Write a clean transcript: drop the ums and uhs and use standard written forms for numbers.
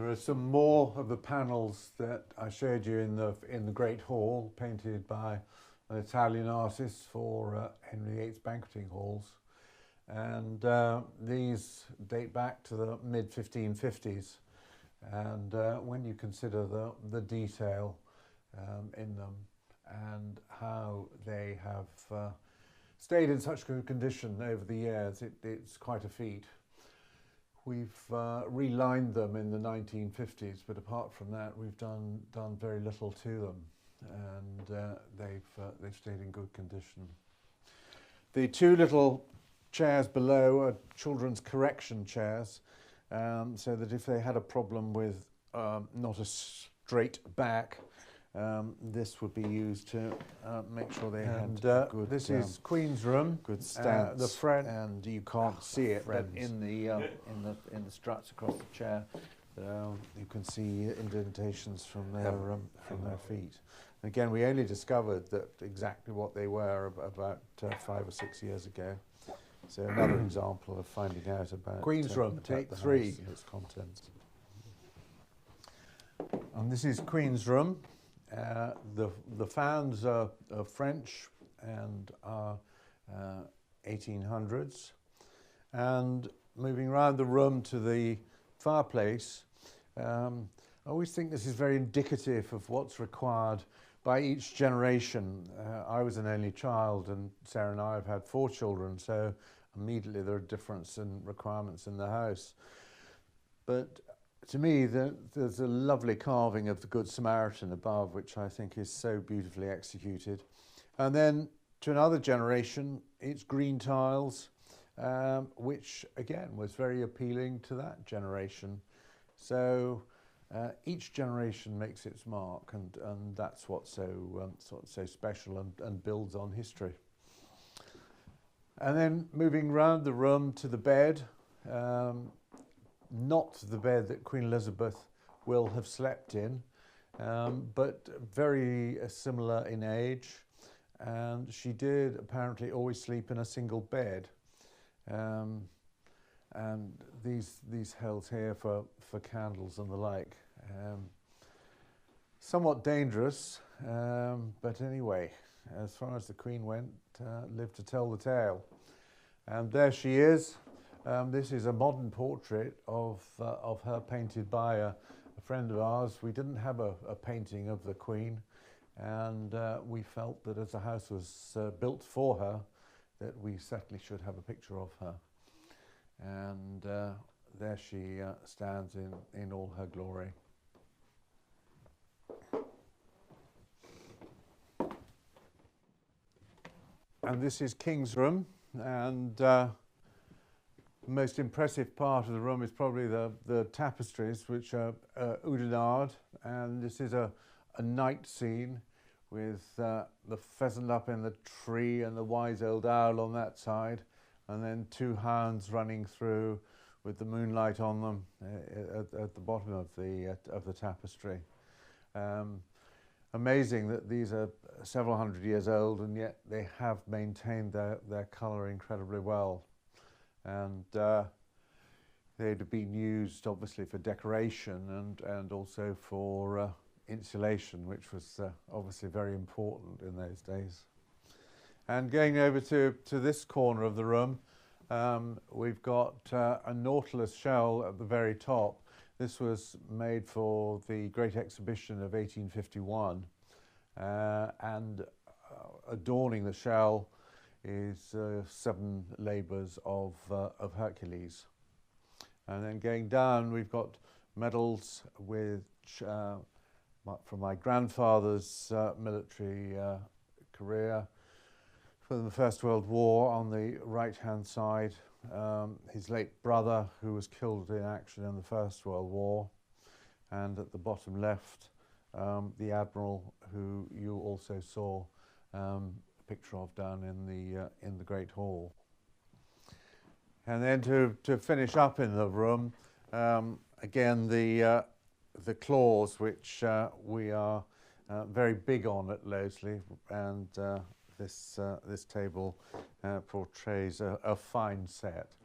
There are some more of the panels that I showed you in the Great Hall, painted by an Italian artist for Henry VIII's banqueting halls, and these date back to the mid-1550s. And when you consider the detail in them and how they have stayed in such good condition over the years, it's quite a feat. We've relined them in the 1950s, but apart from that, we've done very little to them, and they've stayed in good condition. The two little chairs below are children's correction chairs, so that if they had a problem with not a straight back, this would be used to make sure they had good. This is Queen's room, good stance. The front, and you can't see it, but in the struts across the chair, you can see indentations from their feet. And again, we only discovered that exactly what they were about 5 or 6 years ago. So another example of finding out about Queen's room, take 3, its contents. And this is Queen's room. The fans are French and are 1800s. And moving around the room to the fireplace, I always think this is very indicative of what's required by each generation. I was an only child, and Sarah and I have had 4 children, so immediately there are differences in requirements in the house. But to me, there's a lovely carving of the Good Samaritan above, which I think is so beautifully executed. And then to another generation, it's green tiles, which again was very appealing to that generation. So each generation makes its mark, and that's what's so special and builds on history. And then moving round the room to the bed, not the bed that Queen Elizabeth will have slept in, but very similar in age. And she did apparently always sleep in a single bed. And these held here for candles and the like. Somewhat dangerous, but anyway, as far as the Queen went, lived to tell the tale. And there she is. This is a modern portrait of her, painted by a friend of ours. We didn't have a painting of the Queen, and we felt that as the house was built for her, that we certainly should have a picture of her. And there she stands in all her glory. And this is King's room, and the most impressive part of the room is probably the tapestries, which are Oudenarde, and this is a night scene with the pheasant up in the tree and the wise old owl on that side, and then 2 hounds running through with the moonlight on them at the bottom of the tapestry. Amazing that these are several hundred years old, and yet they have maintained their colour incredibly well. And they'd have been used obviously for decoration and also for insulation, which was obviously very important in those days. And going over to this corner of the room, we've got a nautilus shell at the very top. This was made for the Great Exhibition of 1851, and adorning the shell is 7 labours of Hercules. And then going down, we've got medals which from my grandfather's military career from the First World War on the right-hand side. His late brother, who was killed in action in the First World War, and at the bottom left, the Admiral, who you also saw a picture of down in the Great Hall. And then to finish up in the room, again the claws, which we are very big on at Loseley, and this table portrays a fine set.